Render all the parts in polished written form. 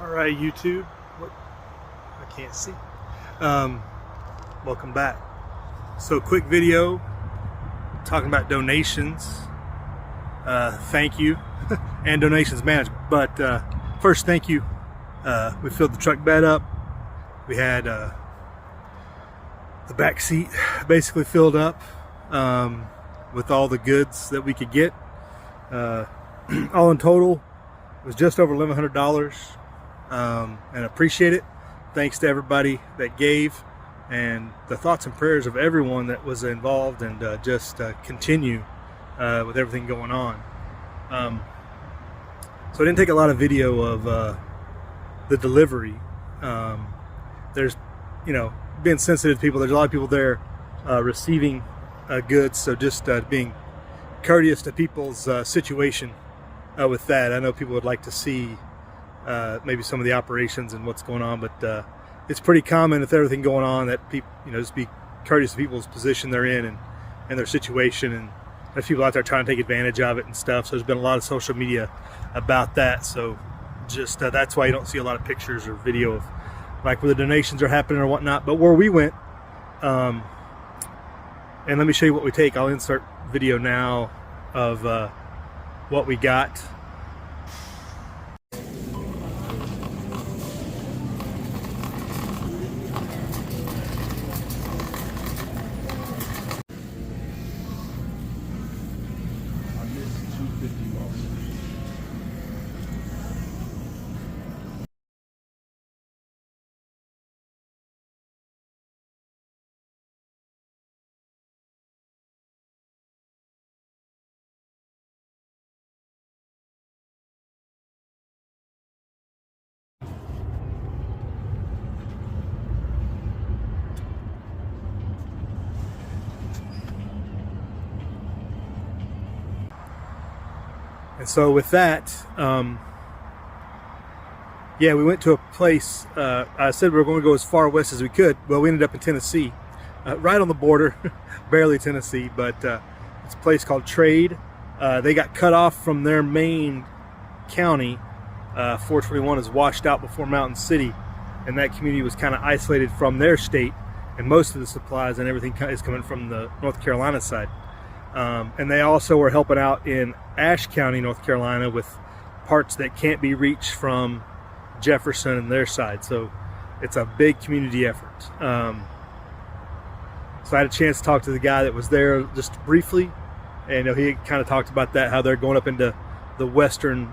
All right, YouTube. What? I can't see. Welcome back. So, quick video talking about donations. Thank you, and donations management. But first, thank you. We filled the truck bed up. We had the back seat basically filled up with all the goods that we could get. All in total, it was just over $1,100. And appreciate it. Thanks to everybody that gave, and the thoughts and prayers of everyone that was involved, and just continue with everything going on. So I didn't take a lot of video of the delivery. There's, being sensitive to people, there's a lot of people there receiving goods, so just being courteous to people's situation with that. I know people would like to see maybe some of the operations and what's going on, but it's pretty common with everything going on that people, just be courteous to people's position they're in and their situation, and there's people out there trying to take advantage of it and stuff. So there's been a lot of social media about that. So just that's why you don't see a lot of pictures or video of like where the donations are happening or whatnot. But where we went, and let me show you what we take. I'll insert video now of what we got. And so with that, yeah, we went to a place, I said we were going to go as far west as we could. Well, we ended up in Tennessee, right on the border, barely Tennessee, but it's a place called Trade. They got cut off from their main county. 421 is washed out before Mountain City, and that community was kind of isolated from their state, and most of the supplies and everything is coming from the North Carolina side. And they also were helping out in Ashe County, North Carolina, with parts that can't be reached from Jefferson and their side. So it's a big community effort. So I had a chance to talk to the guy that was there just briefly, and he kind of talked about that, how they're going up into the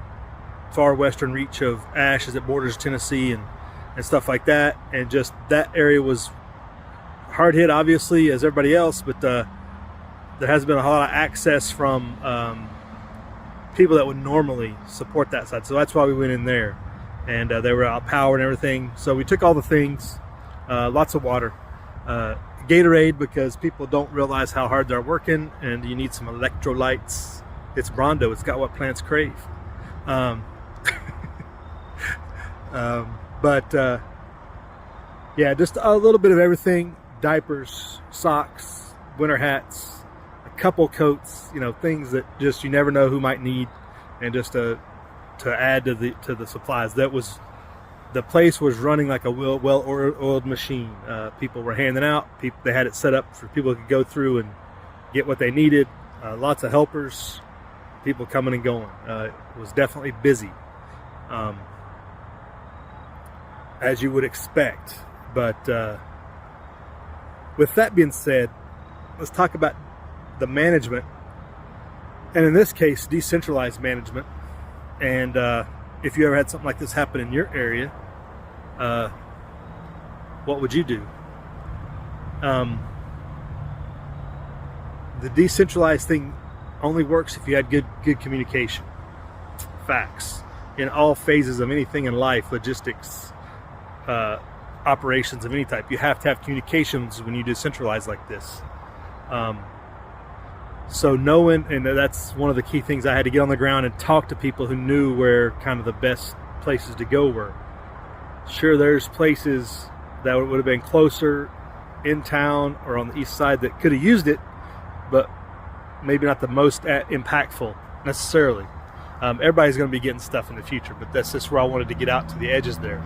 far western reach of Ashe as it borders Tennessee and stuff like that. And just that area was hard hit, obviously, as everybody else, but there has been a lot of access from people that would normally support that side. So that's why we went in there. And they were out powered and everything. So we took all the things, lots of water, Gatorade, because people don't realize how hard they're working, and you need some electrolytes. It's Brawndo. It's got what plants crave. Yeah, just a little bit of everything. Diapers, socks, winter hats, couple coats, things that just you never know who might need, and just to add to the supplies. The place was running like a well-oiled machine. People were handing out. They had it set up for people who could go through and get what they needed. Lots of helpers, people coming and going. It was definitely busy, as you would expect. But with that being said, let's talk about the management, and in this case, decentralized management. And if you ever had something like this happen in your area, what would you do? The decentralized thing only works if you had good communication. Facts. In all phases of anything in life, logistics, operations of any type, you have to have communications when you decentralize like this. So knowing, and that's one of the key things, I had to get on the ground and talk to people who knew where kind of the best places to go were. Sure, there's places that would have been closer in town or on the east side that could have used it, but maybe not the most impactful necessarily. Everybody's going to be getting stuff in the future, but that's just where I wanted to get out to the edges there.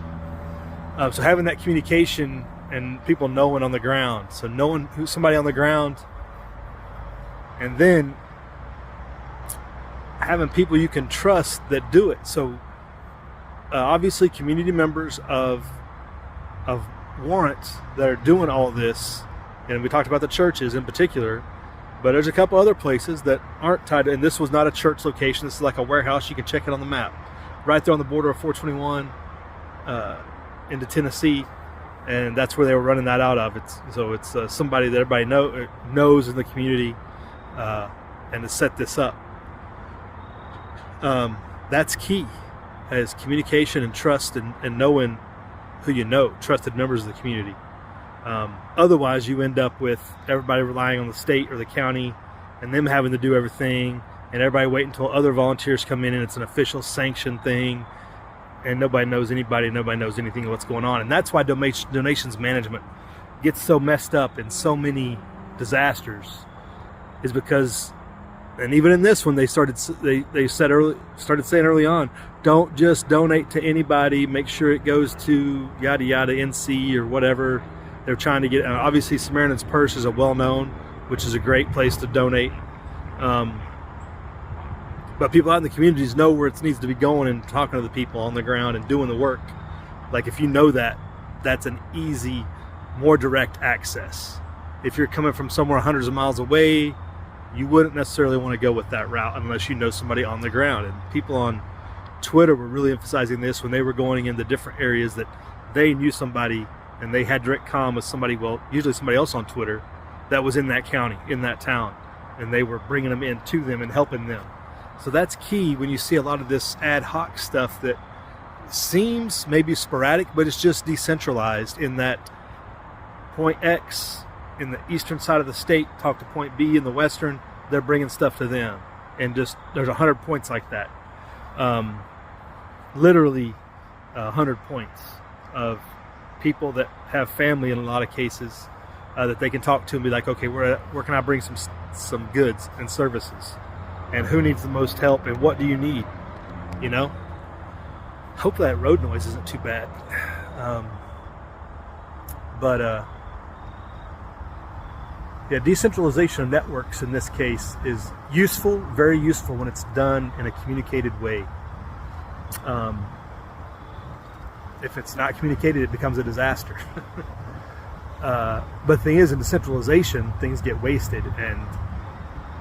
So having that communication and people knowing on the ground, so knowing who's somebody on the ground, and then having people you can trust that do it. So obviously community members of Warrant that are doing all this, and we talked about the churches in particular, but there's a couple other places that aren't tied to, and this was not a church location. This is like a warehouse. You can check it on the map. Right there on the border of 421 into Tennessee, and that's where they were running that out of. It's somebody that everybody knows in the community, and to set this up. That's key, as communication and trust and knowing who you know, trusted members of the community. Otherwise, you end up with everybody relying on the state or the county and them having to do everything, and everybody wait until other volunteers come in and it's an official sanctioned thing, and nobody knows anybody, nobody knows anything of what's going on. And that's why donations management gets so messed up in so many disasters, is because, and even in this one, they started saying early on, don't just donate to anybody, make sure it goes to yada yada NC or whatever they're trying to get. Obviously Samaritan's Purse is a well-known, which is a great place to donate, but people out in the communities know where it needs to be going, and talking to the people on the ground and doing the work. Like, if you know that, that's an easy, more direct access. If you're coming from somewhere hundreds of miles away, you wouldn't necessarily want to go with that route unless you know somebody on the ground. And people on Twitter were really emphasizing this when they were going into different areas, that they knew somebody and they had direct comm with somebody, well, usually somebody else on Twitter that was in that county, in that town, and they were bringing them in to them and helping them. So that's key when you see a lot of this ad hoc stuff that seems maybe sporadic, but it's just decentralized, in that point X in the eastern side of the state talk to point B in the western, they're bringing stuff to them, and just there's 100 points like that, literally 100 points of people that have family in a lot of cases, that they can talk to and be like, okay, where can I bring some goods and services, and who needs the most help, and what do you need, you know? Hopefully that road noise isn't too bad. Yeah, decentralization of networks in this case is useful, very useful, when it's done in a communicated way. If it's not communicated, it becomes a disaster. But the thing is, in decentralization, things get wasted, and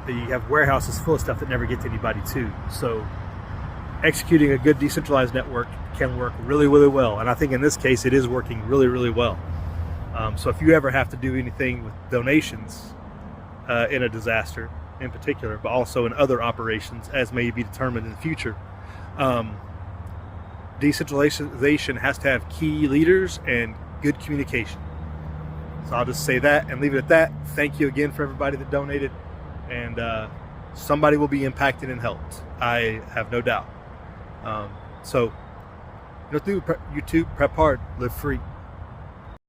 you have warehouses full of stuff that never get to anybody too. So executing a good decentralized network can work really, really well. And I think in this case, it is working really, really well. So if you ever have to do anything with donations in a disaster in particular, but also in other operations as may be determined in the future, decentralization has to have key leaders and good communication. So I'll just say that and leave it at that. Thank you again for everybody that donated, and somebody will be impacted and helped, I have no doubt. So, through YouTube, prep hard, live free.